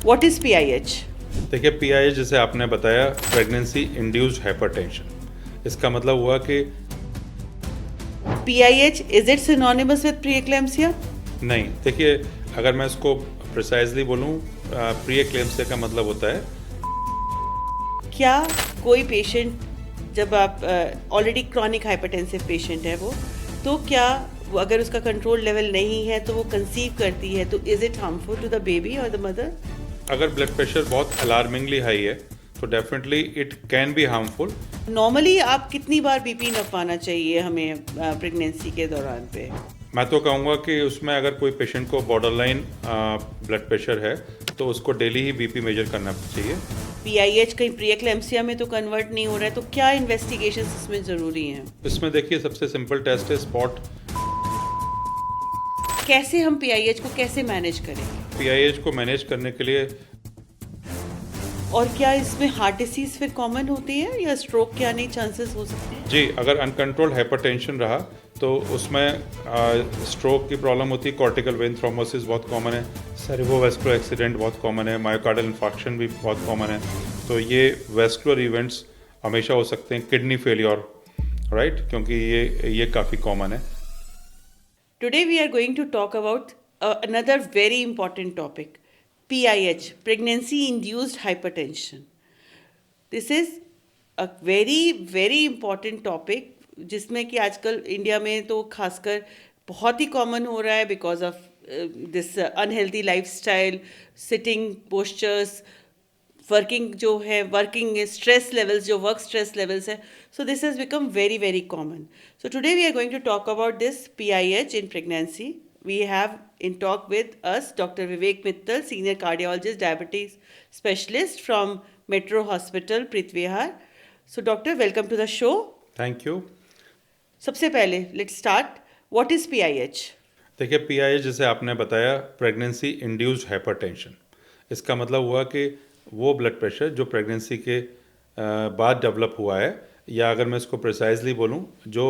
What is PIH? देखिए PIH जैसे आपने बताया प्रेगनेंसी इंड्यूस्ड हाइपरटेंशन। इसका मतलब हुआ कि PIH, is it synonymous with preeclampsia? नहीं, देखिए अगर मैं इसको प्रिसाइजली बोलूँ, प्री एक्लेम्सिया का मतलब होता है क्या कोई पेशेंट, जब आप ऑलरेडी क्रॉनिक हाइपरटेंसिव पेशेंट है वो, तो क्या अगर उसका कंट्रोल लेवल नहीं है तो वो कंसीव करती है, तो is it harmful to the baby और द मदर? अगर ब्लड प्रेशर बहुत अलार्मिंगली हाई है तो definitely it can be harmful. Normally आप कितनी बार बीपी नपाना चाहिए हमें प्रेगनेंसी के दौरान पे? मैं तो कहूँगा कि उसमें अगर कोई पेशेंट को बॉर्डरलाइन ब्लड प्रेशर है तो उसको डेली ही बीपी मेजर करना चाहिए। PIH कहीं प्रीएक्लेम्सिया में तो कन्वर्ट नहीं हो रहा है, तो क्या इन्वेस्टिगेशन इसमें ज़रूरी हैं? इसमें देखिए सबसे सिंपल टेस्ट है स्पॉट। कैसे हम PIH को कैसे मैनेज करेंगे? पीआईएच को मैनेज करने के लिए और क्या इसमें हार्ट डिसीज फिर कॉमन होती है या स्ट्रोक के आने चांसेस हो सकते हैं? जी, अगर अनकंट्रोल्ड हाइपरटेंशन रहा तो उसमें स्ट्रोक की प्रॉब्लम होती है, कॉर्टिकल वेन थ्रोम्बोसिस बहुत कॉमन है, सेरेब्रोवास्कुलर एक्सीडेंट बहुत कॉमन है, मायोकार्डियल इंफार्क्शन भी बहुत कॉमन है। तो ये वेस्कुलर इवेंट्स हमेशा हो सकते हैं, किडनी फेलियर, राइट, क्योंकि ये काफ़ी कॉमन है। Today we are going to talk about another very important topic, PIH, pregnancy induced hypertension. This is a very important topic जिसमें कि आजकल इंडिया में तो खासकर बहुत ही कॉमन हो रहा है because of this unhealthy lifestyle, sitting postures, working जो है, वर्किंग स्ट्रेस लेवल्स, जो वर्क स्ट्रेस लेवल्स है, so this has become very common. So today we are going to talk about this PIH in pregnancy. We have in talk with us Dr. Vivek Mittal, senior cardiologist, diabetes specialist from Metro Hospital, Prithvihar. So doctor, welcome to the show. Thank you. सबसे पहले let's start. What is PIH? देखिए PIH जैसे आपने बताया pregnancy induced hypertension. इसका मतलब हुआ कि वो ब्लड प्रेशर जो प्रेगनेंसी के बाद डेवलप हुआ है, या अगर मैं इसको प्रिसाइजली बोलूँ, जो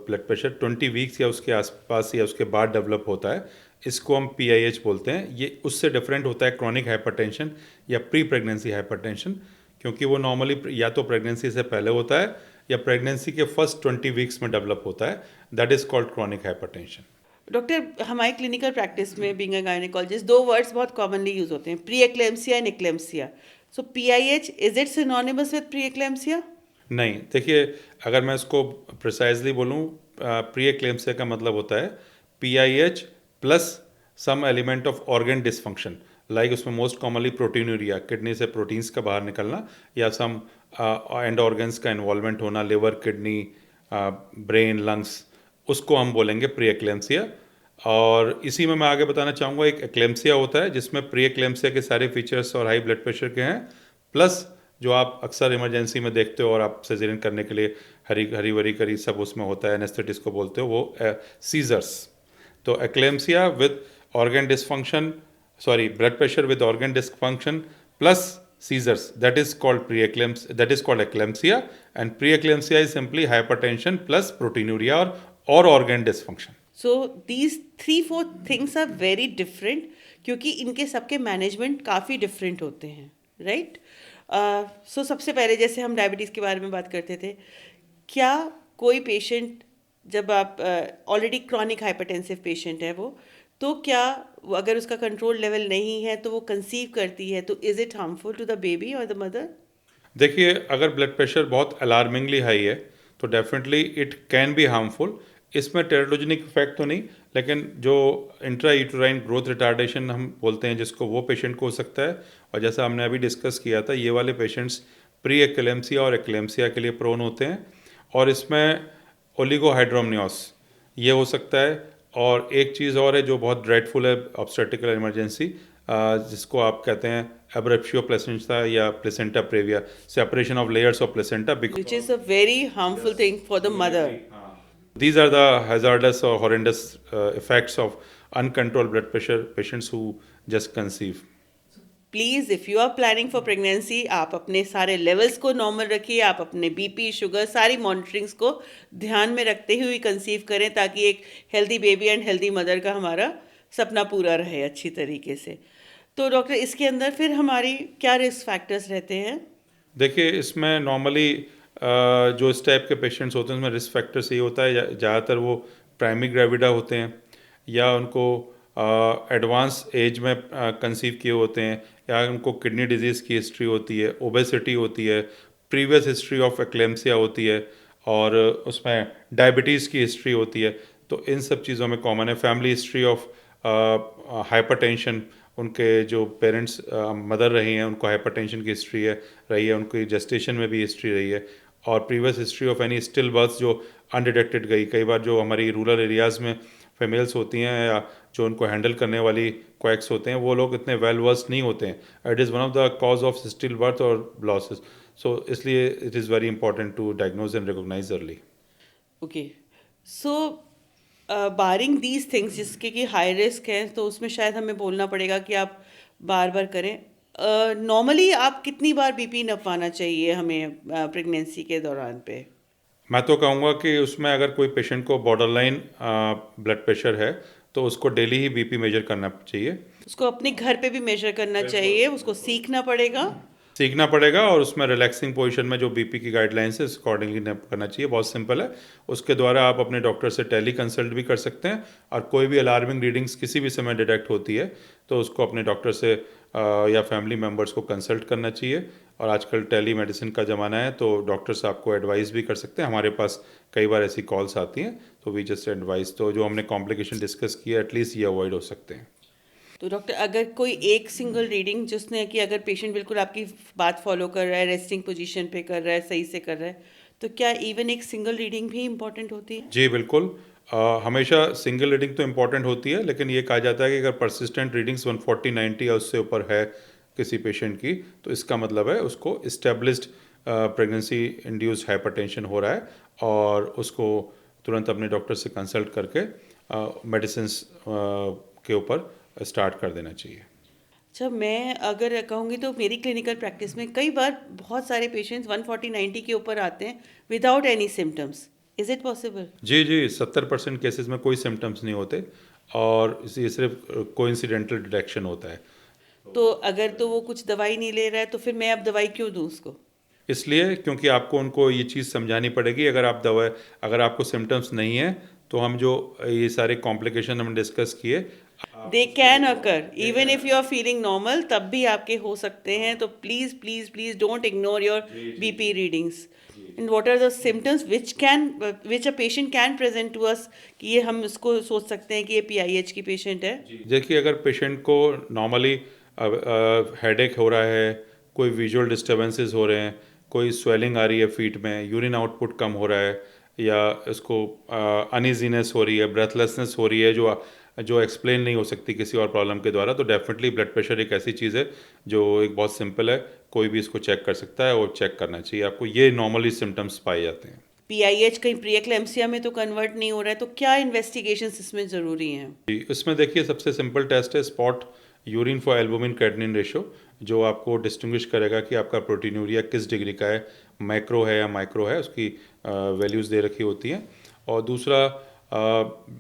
ब्लड प्रेशर 20 वीक्स या उसके आसपास या उसके बाद डेवलप होता है, इसको हम पीआईएच बोलते हैं। ये उससे डिफरेंट होता है क्रॉनिक हाइपरटेंशन या प्री प्रेगनेंसी हाइपरटेंशन, क्योंकि वो नॉर्मली या तो प्रेगनेंसी से पहले होता है या प्रेगनेंसी के फर्स्ट 20 वीक्स में डेवलप होता है। That is called chronic hypertension. Doctor, हमारी क्लिनिकल प्रैक्टिस में बीइंग अ गायनेकोलॉजिस्ट दो वर्ड्स बहुत कॉमनली यूज होते हैं, pre eclampsia and eclampsia. So PIH, is it synonymous with pre eclampsia? नहीं, देखिए अगर मैं इसको प्रिसाइजली बोलूँ, प्री एक्लेम्सिया का मतलब होता है PIH plus some element of organ dysfunction, like उसमें मोस्ट कॉमनली प्रोटीनूरिया, किडनी से प्रोटीन्स का बाहर निकलना, या सम एंड ऑर्गन्स का इन्वॉल्वमेंट होना, लिवर, किडनी, ब्रेन, लंग्स, उसको हम बोलेंगे प्री एक्लेम्सिया। और इसी में मैं आगे बताना चाहूँगा, एक एक्लेम्सिया होता है जिसमें प्री एक्लेम्सिया के सारे फीचर्स और हाई ब्लड प्रेशर के हैं, प्लस जो आप अक्सर इमरजेंसी में देखते हो और आप सिजेरियन करने के लिए हरी भरी करी सब उसमें होता है, एनेस्थेटिस्ट को बोलते हो, वो सीजर्स। तो eclampsia with organ dysfunction, sorry, blood pressure with organ dysfunction plus seizures, that is called eclampsia, and preeclampsia is simply hypertension plus proteinuria or organ dysfunction. So these 3-4 things are very different, क्योंकि इनके सबके management काफ़ी different होते हैं, right? सो सबसे पहले जैसे हम डायबिटीज़ के बारे में बात करते थे, क्या कोई पेशेंट, जब आप ऑलरेडी क्रॉनिक हाइपरटेंसिव पेशेंट है वो, तो क्या अगर उसका कंट्रोल लेवल नहीं है तो वो कंसीव करती है, तो is it harmful to the baby और द मदर? देखिए अगर ब्लड प्रेशर बहुत अलार्मिंगली हाई है तो definitely it can be harmful. इसमें टेराटोजेनिक इफेक्ट तो नहीं, लेकिन जो इंट्रा यूटेराइन ग्रोथ रिटार्डेशन हम बोलते हैं जिसको, वो पेशेंट को हो सकता है। और जैसा हमने अभी डिस्कस किया था, ये वाले पेशेंट्स प्री एक्लेम्सिया और एक्लेम्सिया के लिए प्रोन होते हैं। और इसमें ओलिगोहाइड्रोमनियोस ये हो सकता है। और एक चीज़ और है जो बहुत ड्रेडफुल है ऑब्स्टेट्रिकल इमरजेंसी, जिसको आप कहते हैं एब्रेप्शियो प्लेसेंटा या placenta praevia, separation of layers of placenta, which is a very harmful thing for the mother. these are the hazardous or horrendous effects of uncontrolled blood pressure patients who just conceive. Please, if you are planning for pregnancy, आप अपने सारे levels को normal रखिए, आप अपने BP, sugar, सारी मॉनिटरिंग्स को ध्यान में रखते हुए कंसीव करें, ताकि एक healthy baby and healthy mother का हमारा सपना पूरा रहे अच्छी तरीके से. तो डॉक्टर इसके अंदर फिर हमारी क्या रिस्क फैक्टर्स रहते हैं? देखिए इसमें नॉर्मली जो इस टाइप के पेशेंट्स होते हैं उसमें रिस्क फैक्टर्स ये होता है ज़्यादातर वो प्राइमरी ग्रेविडा होते हैं या उनको एडवांस एज में कंसीव किए होते हैं या उनको किडनी डिजीज़ की हिस्ट्री होती है, ओबेसिटी होती है, प्रीवियस हिस्ट्री ऑफ एक्लेम्सिया होती है और उसमें डायबिटीज़ की हिस्ट्री होती है। तो इन सब चीज़ों में कॉमन है। फैमिली हिस्ट्री ऑफ हाइपरटेंशन, उनके जो पेरेंट्स मदर रही हैं उनको हाइपरटेंशन की हिस्ट्री है रही है, उनकी जेस्टेशन में भी हिस्ट्री रही है और previous history of any still birth जो अनडिटेक्टेड गई। कई बार जो हमारी रूरल एरियाज़ में फीमेल्स होती हैं या जो उनको हैंडल करने वाली क्वैक्स होते हैं वो लोग इतने वेल वर्स नहीं होते हैं। It is one of the cause of still birth और लॉसेस। सो इसलिए it is very important to diagnose and recognise early. Okay, so barring these things जिसके कि हाई रिस्क है, तो उसमें शायद हमें बोलना पड़ेगा कि आप बार बार करें। नॉर्मली आप कितनी बार बीपी नपवाना चाहिए हमें प्रेगनेंसी के दौरान पे? मैं तो कहूँगा कि उसमें अगर कोई पेशेंट को बॉर्डरलाइन ब्लड प्रेशर है तो उसको डेली ही बीपी मेजर करना चाहिए। उसको अपने घर पे भी मेजर करना चाहिए, उसको सीखना पड़ेगा। सीखना पड़ेगा और उसमें रिलैक्सिंग पोजीशन में जो बीपी की गाइडलाइंस है अकॉर्डिंगली करना चाहिए। बहुत सिंपल है। उसके द्वारा आप अपने डॉक्टर से टेली कंसल्ट भी कर सकते हैं और कोई भी अलार्मिंग रीडिंग्स किसी भी समय डिटेक्ट होती है तो उसको अपने डॉक्टर से या फैमिली मेम्बर्स को कंसल्ट करना चाहिए। और आजकल टेली मेडिसिन का ज़माना है तो डॉक्टर्स आपको एडवाइस भी कर सकते हैं। हमारे पास कई बार ऐसी कॉल्स आती हैं तो वी जस्ट एडवाइस। तो जो हमने कॉम्प्लिकेशन डिस्कस किया एटलीस्ट ये अवॉइड हो सकते हैं। तो डॉक्टर अगर कोई एक सिंगल रीडिंग जिसने कि अगर पेशेंट बिल्कुल आपकी बात फॉलो कर रहा है, रेस्टिंग पोजीशन पे कर रहा है, सही से कर रहा है, तो क्या इवन एक सिंगल रीडिंग भी इम्पोर्टेंट होती है? जी बिल्कुल। हमेशा सिंगल रीडिंग तो इम्पॉर्टेंट होती है लेकिन ये कहा जाता है कि अगर परसिस्टेंट रीडिंग्स 140 90 या उससे ऊपर है किसी पेशेंट की तो इसका मतलब है उसको इस्टेब्लिश्ड प्रेगनेंसी इंड्यूस्ड हाइपरटेंशन हो रहा है और उसको तुरंत अपने डॉक्टर से कंसल्ट करके मेडिसिन के ऊपर स्टार्ट कर देना चाहिए। अच्छा, मैं अगर कहूँगी तो मेरी क्लिनिकल प्रैक्टिस में कई बार बहुत सारे पेशेंट्स 140-90 के ऊपर आते हैं without any symptoms. Is it possible? जी जी, 70% केसेस में कोई सिम्टम्स नहीं होते और ये सिर्फ कोइंसिडेंटल डिटेक्शन होता है। तो अगर तो वो कुछ दवाई नहीं ले रहा है तो फिर मैं अब दवाई क्यों दूँ उसको? इसलिए क्योंकि आपको उनको ये चीज़ समझानी पड़ेगी। अगर आपको सिम्टम्स नहीं है तो हम जो ये सारे कॉम्प्लिकेशन हमने डिस्कस किए they can occur even if you are feeling normal, तब भी आपके हो सकते हैं। तो please please please don't ignore your BP readings. And what are the symptoms which a patient can present to us, कि ये हम इसको सोच सकते हैं कि ये पीआईएच की पेशेंट है? देखिए अगर पेशेंट को नॉर्मली हेडेक हो रहा है, कोई विजुअल डिस्टर्बेंसेस हो रहे हैं, कोई स्वेलिंग आ रही है फीट में, यूरिन आउटपुट कम हो रहा है या इसको अनइजीनेस हो रही है, ब्रेथलेसनेस हो रही है जो जो एक्सप्लेन नहीं हो सकती किसी और प्रॉब्लम के द्वारा, तो डेफिनेटली ब्लड प्रेशर एक ऐसी चीज़ है जो एक बहुत सिंपल है, कोई भी इसको चेक कर सकता है और चेक करना चाहिए आपको। ये नॉर्मली सिम्टम्स पाए जाते हैं। पीआईएच कहीं प्रीएक्लेम्सिया में तो कन्वर्ट नहीं हो रहा है, तो क्या इन्वेस्टिगेशंस इसमें ज़रूरी हैं? जी, इसमें देखिए सबसे सिंपल टेस्ट है spot urine for albumin creatinine ratio, जो आपको डिस्टिंग्विश करेगा कि आपका प्रोटीनूरिया किस डिग्री का है, मैक्रो है या माइक्रो है, उसकी वैल्यूज़ दे रखी होती हैं। और दूसरा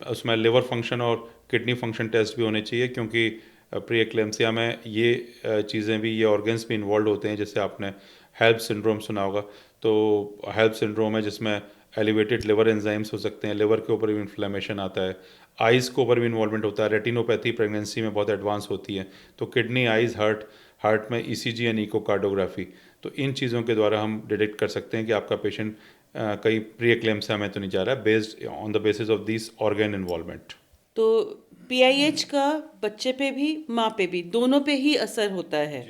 उसमें लिवर फंक्शन और किडनी फंक्शन टेस्ट भी होने चाहिए क्योंकि प्री एक्लेम्सिया में ये चीज़ें भी, ये ऑर्गन्स भी इन्वॉल्व होते हैं। जैसे आपने हेल्प सिंड्रोम सुना होगा, तो हेल्प सिंड्रोम है जिसमें एलिवेटेड लिवर एंजाइम्स हो सकते हैं, लिवर के ऊपर भी इन्फ्लेमेशन आता है, आइज़ के ऊपर भी इन्वॉल्वमेंट होता है, रेटिनोपैथी प्रेगनेंसी में बहुत एडवांस होती है, तो किडनी, आइज़, हार्ट में ईसीजी एंड इकोकार्डियोग्राफी, तो इन चीज़ों के द्वारा हम डिटेक्ट कर सकते हैं कि आपका पेशेंट कहीं प्री एक्लेम्सिया में तो नहीं जा रहा है, based on the basis of this organ involvement. तो पीआईएच का बच्चे पे भी माँ पे भी दोनों पे ही असर होता है।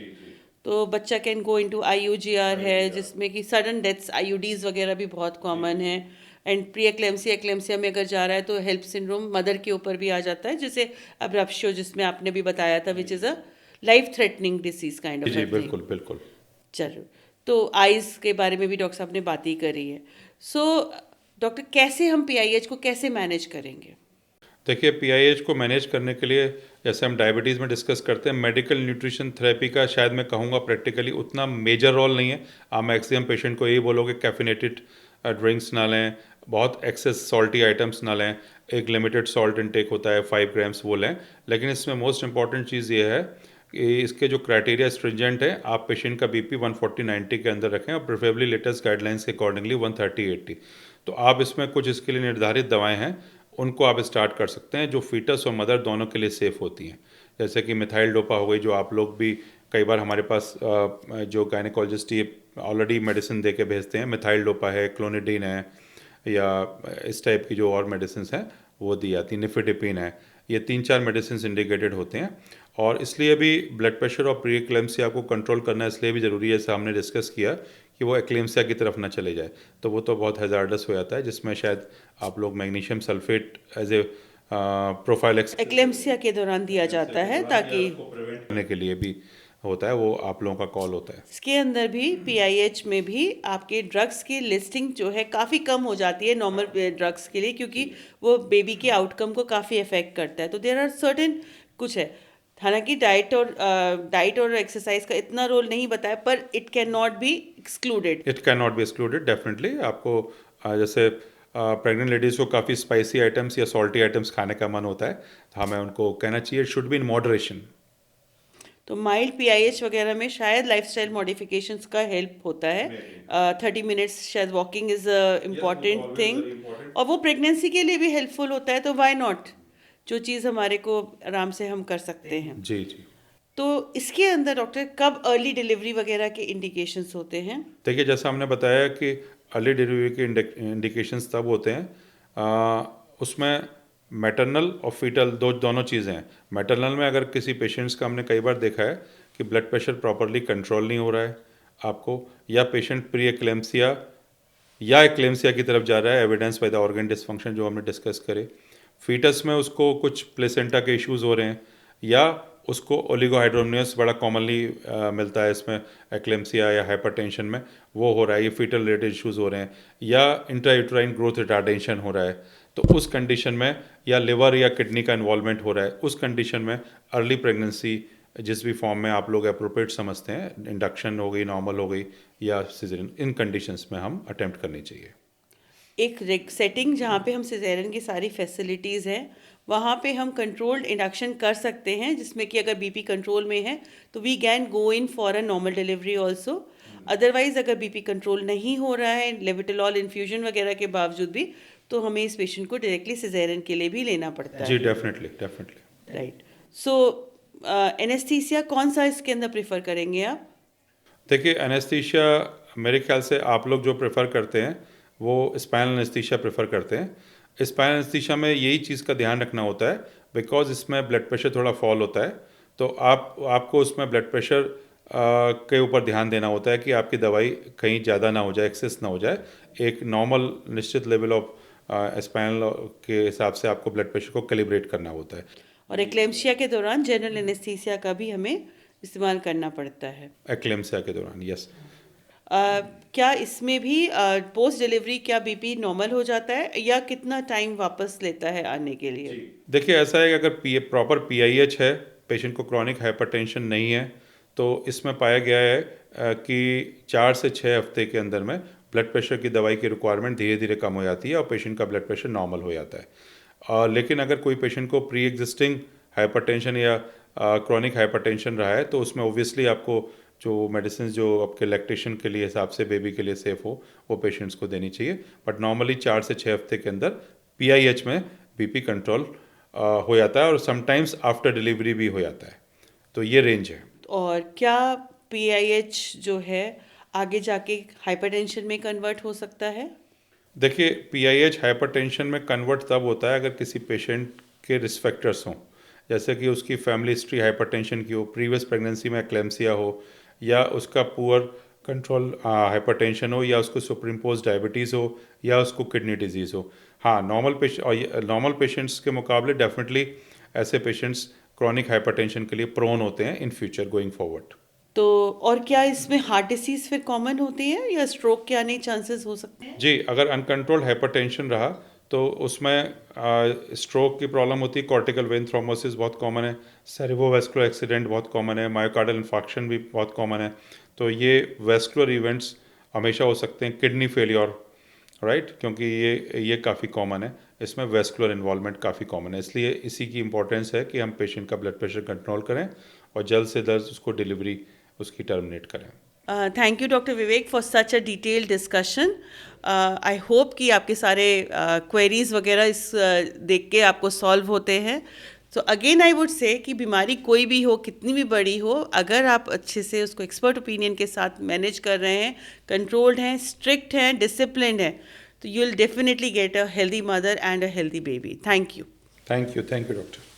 तो बच्चा कैन गो इनटू आईयूजीआर है जिसमें कि सडन डेथ्स, आईयूडीज वगैरह भी बहुत कॉमन है। एंड प्री एक्लेम्सिया एक्लेम्सिया में अगर जा रहा है तो हेल्प सिंड्रोम मदर के ऊपर भी आ जाता है, जैसे अब्रप्शो जिसमें आपने भी बताया था, which is a life threatening disease kind of जी थिंग। बिल्कुल बिल्कुल। चलो, तो आइज़ के बारे में भी डॉक्टर साहब ने बात ही करी है। सो डॉक्टर, कैसे हम पीआईएच को कैसे मैनेज करेंगे? देखिए पीआईएच को मैनेज करने के लिए जैसे हम डायबिटीज़ में डिस्कस करते हैं, मेडिकल न्यूट्रिशन थेरेपी का शायद मैं कहूँगा प्रैक्टिकली उतना मेजर रोल नहीं है। आप मैक्सिमम पेशेंट को यही बोलोगे कैफिनेटेड ड्रिंक्स ना लें, बहुत एक्सेस सॉल्टी आइटम्स ना लें, एक लिमिटेड सॉल्ट इनटेक होता है 5 ग्राम्स वो लें। लेकिन इसमें मोस्ट इंपॉर्टेंट चीज़ ये है कि इसके जो क्राइटेरिया स्ट्रिंजेंट है, आप पेशेंट का बीपी 140/90 के अंदर रखें और प्रेफरेबली लेटेस्ट गाइडलाइंस के अकॉर्डिंगली 130/80। तो आप इसमें कुछ इसके लिए निर्धारित दवाएं हैं, उनको आप स्टार्ट कर सकते हैं जो फीटस और मदर दोनों के लिए सेफ़ होती हैं। जैसे कि मिथाइल डोपा हो गई, जो आप लोग भी कई बार हमारे पास जो गायनेकोलॉजिस्ट ये ऑलरेडी मेडिसिन दे के भेजते हैं, मिथाइल डोपा है, क्लोनिडीन है, या इस टाइप की जो और मेडिसिन हैं वो दी जाती है, निफिडिपिन है। ये 3-4 मेडिसिन इंडिकेटेड होते हैं, और इसलिए भी ब्लड प्रेशर और प्री एक्लेम्सिया को कंट्रोल करना इसलिए भी ज़रूरी है, जैसे हमने डिस्कस किया, कि वो एक्लेम्सिया की तरफ ना चले जाए। तो वो तो बहुत हैज़ार्डस हो जाता है, जिसमें शायद आप लोग magnesium sulphate as a prophylaxis eclampsia के दौरान दिया जाता है ताकि करने के लिए भी होता है, वो आप लोगों का कॉल होता है। इसके अंदर भी पीआईएच में भी आपके ड्रग्स की लिस्टिंग जो है काफ़ी कम हो जाती है नॉर्मल ड्रग्स के लिए, क्योंकि वो बेबी के आउटकम को काफ़ी अफेक्ट करता है। तो देर आर सर्टेन कुछ है, हालांकि डाइट और एक्सरसाइज का इतना रोल नहीं बताया, पर it can not be excluded. It can not be excluded definitely. आपको जैसे प्रेग्नेंट लेडीज़ को काफ़ी स्पाइसी आइटम्स या सॉल्टी आइटम्स खाने का मन होता है, तो हमें उनको कहना चाहिए शुड बी इन मॉडरेशन। तो माइल्ड पीआईएच वगैरह में शायद लाइफस्टाइल मॉडिफिकेशंस का हेल्प होता है। 30 मिनट्स शायद वॉकिंग इज़ इम्पॉर्टेंट थिंग, और वो प्रेगनेंसी के लिए भी हेल्पफुल होता है, तो वाई नॉट, जो चीज़ हमारे को आराम से हम कर सकते हैं। जी जी। तो इसके अंदर डॉक्टर कब अर्ली डिलीवरी वगैरह के इंडिकेशंस होते हैं? देखिए, जैसा हमने बताया कि अर्ली डिलीवरी के इंडिकेशंस तब होते हैं, उसमें मैटरनल और फीटल दोनों चीज़ें हैं। मैटरनल में अगर किसी पेशेंट्स का हमने कई बार देखा है कि ब्लड प्रेशर प्रॉपरली कंट्रोल नहीं हो रहा है आपको, या पेशेंट प्री एक्लेम्सिया या एक्लेम्सिया की तरफ जा रहा है, evidence by the organ dysfunction जो हमने डिस्कस करे। फीटस में उसको कुछ प्लेसेंटा के इश्यूज हो रहे हैं, या उसको ओलिगोहाइड्रोनियस बड़ा कॉमनली मिलता है इसमें, एक्लेम्सिया या हाइपरटेंशन में वो हो रहा है, ये फीटल रिलेटेड इश्यूज हो रहे हैं, या इंट्रायूट्राइन ग्रोथ रिटार्डेशन हो रहा है। तो उस कंडीशन में, या लिवर या किडनी का इन्वॉल्वमेंट हो रहा है, उस कंडीशन में अर्ली प्रेगनेंसी जिस भी फॉर्म में आप लोग अप्रोप्रिएट समझते हैं, इंडक्शन हो गई, नॉर्मल हो गई, या सिजेरियन, इन कंडीशंस में हम अटेम्प्ट करनी चाहिए। एक सेटिंग जहाँ पे हम सिजेरियन की सारी फैसिलिटीज़ हैं, वहाँ पे हम कंट्रोल्ड इंडक्शन कर सकते हैं, जिसमें कि अगर बीपी कंट्रोल में है तो we can go in for a normal delivery also. Otherwise अगर बीपी कंट्रोल नहीं हो रहा है लेविटोलॉल इन्फ्यूजन वगैरह के बावजूद भी, तो हमें इस पेशेंट को डायरेक्टली सिजेरियन के लिए भी लेना पड़ता जी है। Definitely definitely. राइट। सो एनेस्थीसिया कौन सा इसके अंदर प्रेफर करेंगे आप? देखिए, एनेस्थीसिया मेरे ख्याल से आप लोग जो प्रेफर करते हैं वो स्पाइनल एनेस्थीसिया प्रेफर करते हैं। स्पाइनल एनेस्थीसिया में यही चीज़ का ध्यान रखना होता है, बिकॉज इसमें ब्लड प्रेशर थोड़ा फॉल होता है, तो आपको उसमें ब्लड प्रेशर के ऊपर ध्यान देना होता है कि आपकी दवाई कहीं ज़्यादा ना हो जाए, एक्सेस ना हो जाए। एक नॉर्मल निश्चित लेवल ऑफ स्पाइनल के हिसाब से आपको ब्लड प्रेशर को कैलिब्रेट करना होता है। और एक्लेम्शिया के दौरान जनरल एनेस्थीसिया का भी हमें इस्तेमाल करना पड़ता है। एक्लेम्सिया के दौरान, यस। क्या इसमें भी पोस्ट डिलीवरी क्या बीपी नॉर्मल हो जाता है, या कितना टाइम वापस लेता है आने के लिए? देखिए, ऐसा है कि अगर प्रॉपर पीआईएच है, पेशेंट को क्रॉनिक हाइपरटेंशन नहीं है, तो इसमें पाया गया है कि 4 से 6 हफ्ते के अंदर में ब्लड प्रेशर की दवाई की रिक्वायरमेंट धीरे धीरे कम हो जाती है और पेशेंट का ब्लड प्रेशर नॉर्मल हो जाता है। लेकिन अगर कोई पेशेंट को प्री एग्जिस्टिंग हाइपरटेंशन या क्रॉनिक हाइपरटेंशन रहा है, तो उसमें ओब्वियसली आपको जो मेडिसिन जो आपके लैक्टेशन के लिए हिसाब से बेबी के लिए सेफ़ हो, वो पेशेंट्स को देनी चाहिए। बट नॉर्मली 4 से 6 हफ्ते के अंदर पीआईएच में बीपी कंट्रोल हो जाता है, और समटाइम्स आफ्टर डिलीवरी भी हो जाता है। तो ये रेंज है। और क्या पीआईएच जो है आगे जाके हाइपरटेंशन में कन्वर्ट हो सकता है? देखिए, पीआईएच हाइपरटेंशन में कन्वर्ट तब होता है अगर किसी पेशेंट के रिस्क फैक्टर्स हों, जैसे कि उसकी फैमिली हिस्ट्री हाइपरटेंशन की हो, प्रीवियस प्रेगनेंसी में एक्लेम्सिया हो, या उसका पुअर कंट्रोल हाइपरटेंशन हो, या उसको सुपरिम्पोज डायबिटीज़ हो, या उसको किडनी डिजीज़ हो। हाँ, नॉर्मल पेशेंट्स के मुकाबले डेफिनेटली ऐसे पेशेंट्स क्रॉनिक हाइपरटेंशन के लिए प्रोन होते हैं इन फ्यूचर गोइंग फॉरवर्ड। तो और क्या इसमें हार्ट डिसीज फिर कॉमन होती है, या स्ट्रोक के आने चांसेस हो सकते हैं? जी, अगर अनकंट्रोल्ड हाइपरटेंशन रहा तो उसमें स्ट्रोक की प्रॉब्लम होती है, कॉर्टिकल वेन थ्रोम्बोसिस बहुत कॉमन है, सेरेब्रोवास्कुलर एक्सीडेंट बहुत कॉमन है, मायोकार्डियल इन्फार्क्शन भी बहुत कॉमन है। तो ये वेस्कुलर इवेंट्स हमेशा हो सकते हैं, किडनी फेलियर, राइट, क्योंकि ये काफ़ी कॉमन है, इसमें वेस्कुलर इन्वॉल्वमेंट काफ़ी कॉमन है। इसलिए इसी की इंपॉर्टेंस है कि हम पेशेंट का ब्लड प्रेशर कंट्रोल करें और जल्द से जल्द उसको डिलीवरी उसकी टर्मिनेट करें। Thank you doctor Vivek for such a detail discussion. I hope कि आपके सारे क्वेरीज वगैरह इस देख के आपको सॉल्व होते हैं। So again I would say कि बीमारी कोई भी हो, कितनी भी बड़ी हो, अगर आप अच्छे से उसको एक्सपर्ट ओपिनियन के साथ मैनेज कर रहे हैं, कंट्रोल्ड हैं, स्ट्रिक्ट हैं, डिसिप्लिन्ड हैं, तो you will definitely get a healthy mother and a healthy baby. Thank you thank you doctor.